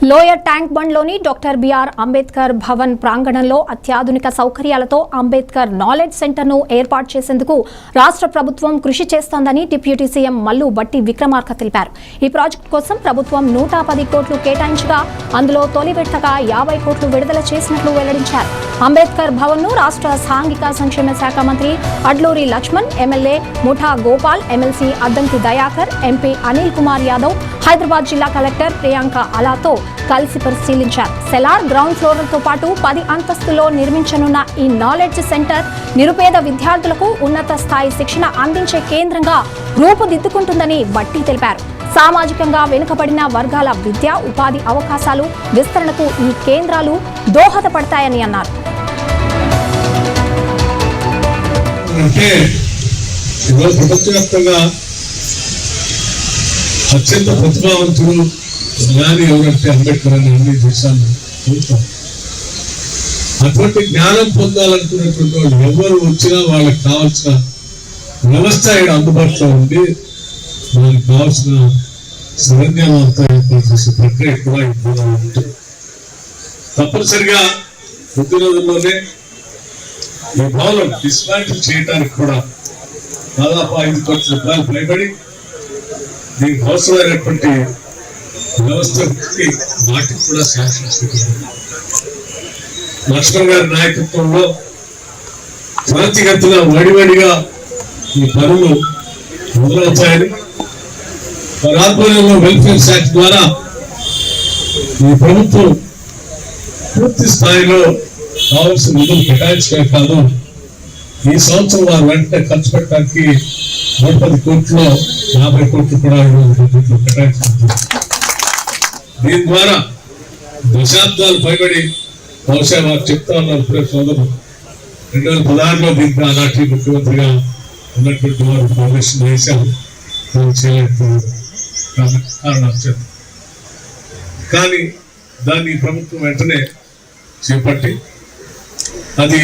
Lower tank బండ్లోని doctor BR Ambedkar Bhavan ప్రాంగణంలో అత్యాధునిక సౌకర్యాలతో అంబేద్కర్ నాలెడ్జ్ సెంటర్ను ఏర్పాటు చేసేందుకు రాష్ట్ర ప్రభుత్వం కృషి చేస్తోందని డిప్యూటీ సీఎం మల్లు బట్టి విక్రమార్క తెలిపారు. ఈ ప్రాజెక్టు కోసం ప్రభుత్వం 110 కోట్లు కేటాయించగా అందులో తొలి విడతగా 50 కోట్లు విడుదల చేసినట్లు వెల్లడించారు. అంబేద్కర్ భవన్ను రాష్ట్ర సాంఘిక సంక్షేమ శాఖ మంత్రి అడ్లూరి లక్ష్మణ్, ఎమ్మెల్యే ముఠా గోపాల్, ఎమ్మెల్సీ అద్దంకి దయాకర్, ఎంపీ అనిల్ కుమార్ యాదవ్, హైదరాబాద్ జిల్లా కలెక్టర్ ప్రియాంక అలాతో కలిసి పరిశీలించారు. సెలార్ గ్రౌండ్ ఫ్లోర్లతో పాటు 10 అంతస్తులో నిర్మించనున్న ఈ నాలెడ్జ్ సెంటర్ నిరుపేద విద్యార్థులకు ఉన్నత స్థాయి శిక్షణ అందించే కేంద్రంగా రూపుదిద్దుకుంటుందని బట్టి తెలిపారు. సామాజికంగా వెనుకబడిన వర్గాల విద్య, ఉపాధి అవకాశాలు విస్తరణకు ఈ కేంద్రాలు దోహదపడతాయని అన్నారు. అత్యంత ప్రతిభావంతులు జ్ఞాని ఎవరంటే అంబేద్కర్ అని అన్ని దేశాలు చూస్తాం. అటువంటి జ్ఞానం పొందాలనుకున్నటువంటి వాళ్ళు ఎవరు వచ్చినా వాళ్ళకి కావాల్సిన వ్యవస్థ ఇక్కడ అందుబాటులో ఉంది. వాళ్ళకి కావాల్సిన సరైన అంతా ఏర్పాటు చేసే ప్రక్రియ కూడా ఇప్పుడు ఉంటుంది. తప్పనిసరిగా కొద్ది రోజుల్లోనే ఈ భవనం డిస్మాంటిల్ చేయడానికి కూడా దాదాపు 5 కోట్ల రూపాయలు పైబడి దీనికి అవసరమైనటువంటి వ్యవస్థకి వాటికి కూడా శాంక్షన్ చేస్తుంది. లక్ష్మణ్ గారి నాయకత్వంలో త్వరితగతిన వడివడిగా ఈ పనులు మొదలవుతాయని, వారి ఆధ్వర్యంలో వెల్ఫేర్ శాఖ ద్వారా ఈ ప్రభుత్వం పూర్తి స్థాయిలో కావాల్సిన నిధులు కేటాయించడమే కాదు, ఈ సంవత్సరం వారు వెంటనే ఖర్చు పెట్టడానికి 110 కోట్లు 50 కోట్లు కూడా కేటాయించారు. దీని ద్వారా దశాబ్దాలు పైబడి బహుశా వారు చెప్తా ఉన్నారు సోదరు 2016లో దీనికి ఆనాటి ముఖ్యమంత్రిగా ఉన్నటువంటి వారు ఫౌండేషన్ వేశారు. కానీ దాన్ని ప్రభుత్వం వెంటనే చేపట్టి అది